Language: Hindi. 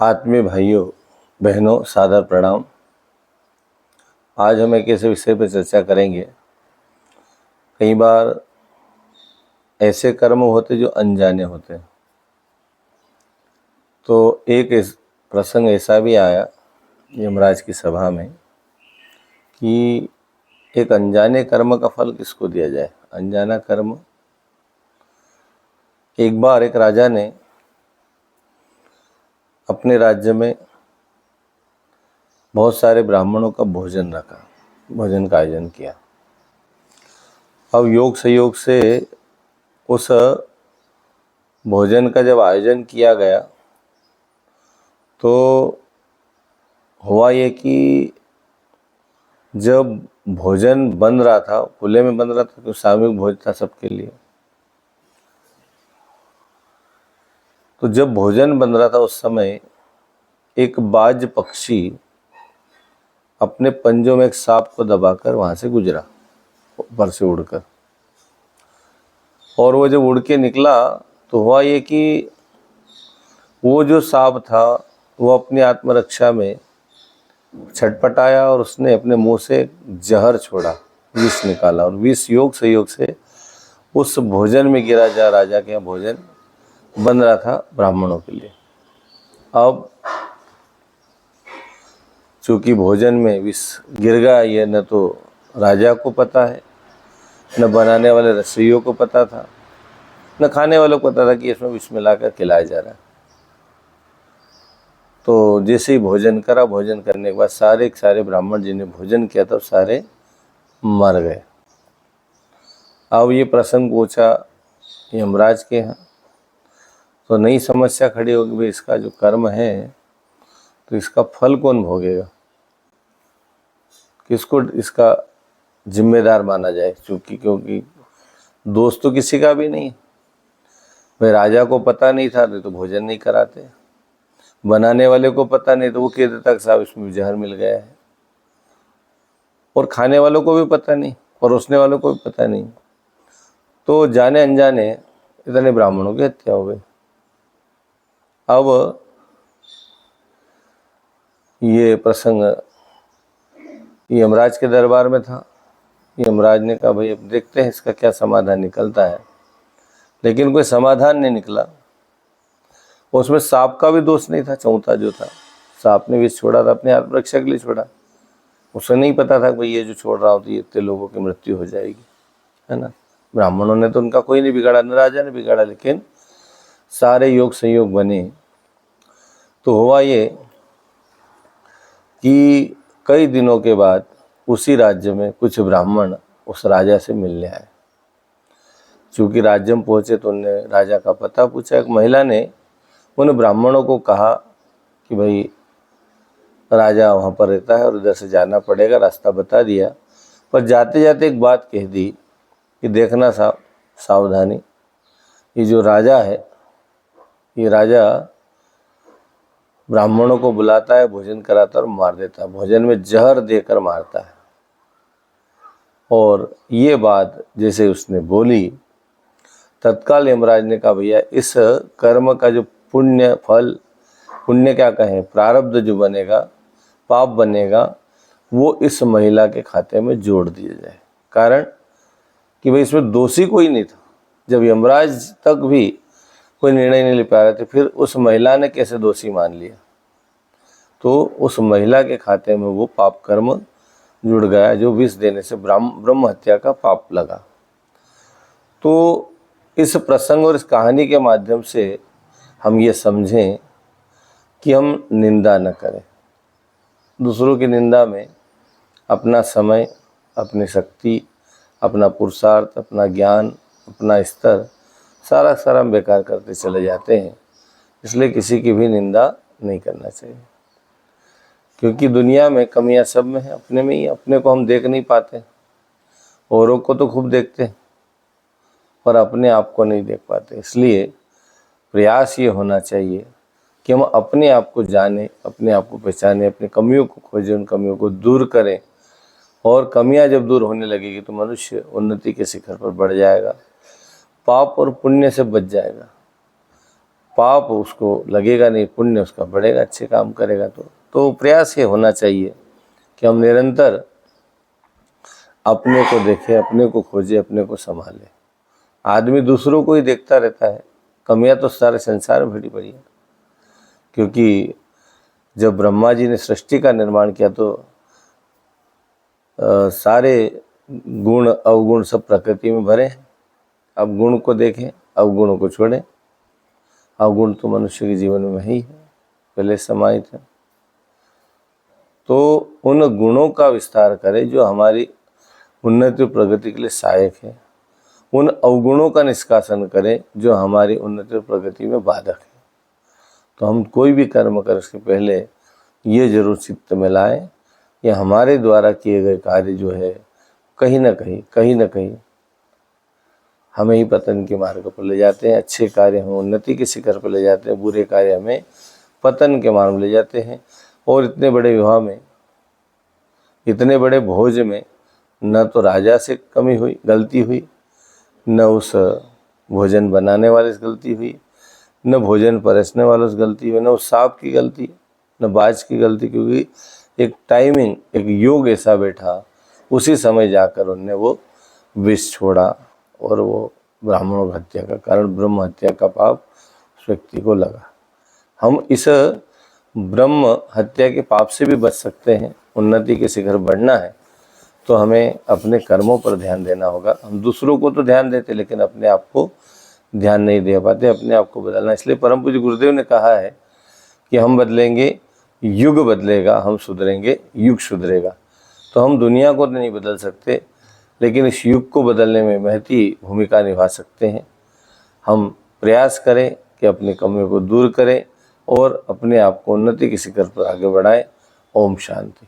आत्मीय भाइयों बहनों, सादर प्रणाम। आज हम एक ऐसे विषय पर चर्चा करेंगे। कई बार ऐसे कर्म होते जो अनजाने होते। तो एक प्रसंग ऐसा भी आया यमराज की सभा में कि एक अनजाने कर्म का फल किसको दिया जाए। अनजाना कर्म, एक बार एक राजा ने अपने राज्य में बहुत सारे ब्राह्मणों का भोजन रखा, भोजन का आयोजन किया। अब योग संयोग से उस भोजन का जब आयोजन किया गया तो हुआ ये कि जब भोजन बन रहा था, खुले में बन रहा था, तो सामूहिक भोजन था सबके लिए। तो जब भोजन बन रहा था उस समय एक बाज पक्षी अपने पंजों में एक सांप को दबाकर वहां से गुजरा, ऊपर से उड़कर। और वो जब उड़ के निकला तो हुआ ये कि वो जो सांप था वो अपनी आत्मरक्षा में छटपटाया और उसने अपने मुंह से जहर छोड़ा, विष निकाला, और विष योग संयोग से उस भोजन में गिरा। जा राजा के यहाँ भोजन बन रहा था ब्राह्मणों के लिए। अब चूंकि भोजन में विष गिर गया, ये न तो राजा को पता है, न बनाने वाले रसोइयों को पता था, न खाने वालों को पता था कि इसमें विष मिलाकर खिलाया जा रहा है। तो जैसे ही भोजन करा, भोजन करने के बाद सारे के सारे ब्राह्मण जिन्हें भोजन किया था सारे मर गए। अब ये प्रसंग पूछा यमराज के यहाँ, तो नई समस्या खड़ी होगी, भाई इसका जो कर्म है तो इसका फल कौन भोगेगा, किसको इसका जिम्मेदार माना जाए। क्योंकि दोस्त तो किसी का भी नहीं। भाई राजा को पता नहीं था तो भोजन नहीं कराते, बनाने वाले को पता नहीं तो वो कह देता कि साहब इसमें जहर मिल गया है, और खाने वालों को भी पता नहीं, परोसने वालों को भी पता नहीं। तो जाने अनजाने इतने ब्राह्मणों की हत्या हो गई। अब ये प्रसंग यमराज के दरबार में था। यमराज ने कहा भाई अब देखते हैं इसका क्या समाधान निकलता है। लेकिन कोई समाधान नहीं निकला। उसमें सांप का भी दोष नहीं था। चौथा जो था, सांप ने विष छोड़ा था, अपने आत्मरक्षा के लिए छोड़ा। उसे नहीं पता था कि भाई ये जो छोड़ रहा हो तो ये इतने लोगों की मृत्यु हो जाएगी, है ना। ब्राह्मणों ने तो उनका कोई नहीं बिगाड़ा, न राजा ने बिगाड़ा, लेकिन सारे योग संयोग बने। तो हुआ ये कि कई दिनों के बाद उसी राज्य में कुछ ब्राह्मण उस राजा से मिलने आए। चूँकि राज्य में पहुँचे तो उन्होंने राजा का पता पूछा। एक महिला ने उन ब्राह्मणों को कहा कि भाई राजा वहाँ पर रहता है और इधर से जाना पड़ेगा, रास्ता बता दिया। पर जाते जाते एक बात कह दी कि देखना सावधानी, ये जो राजा है, ये राजा ब्राह्मणों को बुलाता है, भोजन कराता है और मार देता है, भोजन में जहर देकर मारता है। और ये बात जैसे उसने बोली, तत्काल यमराज ने कहा भैया इस कर्म का जो पुण्य फल, पुण्य क्या कहें, प्रारब्ध जो बनेगा, पाप बनेगा, वो इस महिला के खाते में जोड़ दिया जाए। कारण कि भाई इसमें दोषी कोई नहीं था। जब यमराज तक भी कोई निर्णय नहीं ले पा रहे थे, फिर उस महिला ने कैसे दोषी मान लिया। तो उस महिला के खाते में वो पाप कर्म जुड़ गया जो विष देने से ब्रह्म हत्या का पाप लगा। तो इस प्रसंग और इस कहानी के माध्यम से हम ये समझें कि हम निंदा न करें। दूसरों की निंदा में अपना समय, अपनी शक्ति, अपना पुरुषार्थ, अपना ज्ञान, अपना स्तर सारा हम बेकार करते चले जाते हैं। इसलिए किसी की भी निंदा नहीं करना चाहिए। क्योंकि दुनिया में कमियां सब में है, अपने में ही। अपने को हम देख नहीं पाते, औरों को तो खूब देखते हैं पर अपने आप को नहीं देख पाते। इसलिए प्रयास ये होना चाहिए कि हम अपने आप को जानें, अपने आप को पहचानें, अपनी कमियों को खोजें, उन कमियों को दूर करें। और कमियां जब दूर होने लगेगी तो मनुष्य उन्नति के शिखर पर बढ़ जाएगा, पाप और पुण्य से बच जाएगा। पाप उसको लगेगा नहीं, पुण्य उसका बढ़ेगा, अच्छे काम करेगा तो प्रयास ये होना चाहिए कि हम निरंतर अपने को देखें, अपने को खोजें, अपने को संभालें। आदमी दूसरों को ही देखता रहता है, कमियां तो सारे संसार में भरी पड़ी है। क्योंकि जब ब्रह्मा जी ने सृष्टि का निर्माण किया तो सारे गुण अवगुण सब प्रकृति में भरे हैं। अब गुण को देखें, अवगुणों को छोड़ें। अवगुण तो मनुष्य के जीवन में ही है, पहले समाहित है। तो उन गुणों का विस्तार करें जो हमारी उन्नति और प्रगति के लिए सहायक है। उन अवगुणों का निष्कासन करें जो हमारी उन्नति और प्रगति में बाधक है। तो हम कोई भी कर्म कर उसके पहले ये जरूर चित्त में लाएं कि हमारे द्वारा किए गए कार्य जो है कहीं ना कहीं हमें ही पतन के मार्ग पर ले जाते हैं। अच्छे कार्य हमें उन्नति के शिखर पर ले जाते हैं, बुरे कार्य हमें पतन के मार्ग में ले जाते हैं। और इतने बड़े विवाह में, इतने बड़े भोज में न तो राजा से कमी हुई, गलती हुई, न उस भोजन बनाने वाले से गलती हुई, न भोजन परोसने वालों से गलती हुई, न उस सांप की गलती, न बाज की गलती। क्योंकि एक टाइमिंग, एक योग ऐसा बैठा, उसी समय जाकर उनने वो विष छोड़ा और वो ब्राह्मणों की हत्या का कारण ब्रह्म हत्या का पाप उस व्यक्ति को लगा। हम इस ब्रह्म हत्या के पाप से भी बच सकते हैं। उन्नति के शिखर बढ़ना है तो हमें अपने कर्मों पर ध्यान देना होगा। हम दूसरों को तो ध्यान देते लेकिन अपने आप को ध्यान नहीं दे पाते, अपने आप को बदलना। इसलिए परम पूज्य गुरुदेव ने कहा है कि हम बदलेंगे, युग बदलेगा, हम सुधरेंगे, युग सुधरेगा। तो हम दुनिया को तो नहीं बदल सकते लेकिन इस युग को बदलने में महती भूमिका निभा सकते हैं। हम प्रयास करें कि अपनी कमियों को दूर करें और अपने आप को उन्नति के शिखर पर आगे बढ़ाएं। ओम शांति।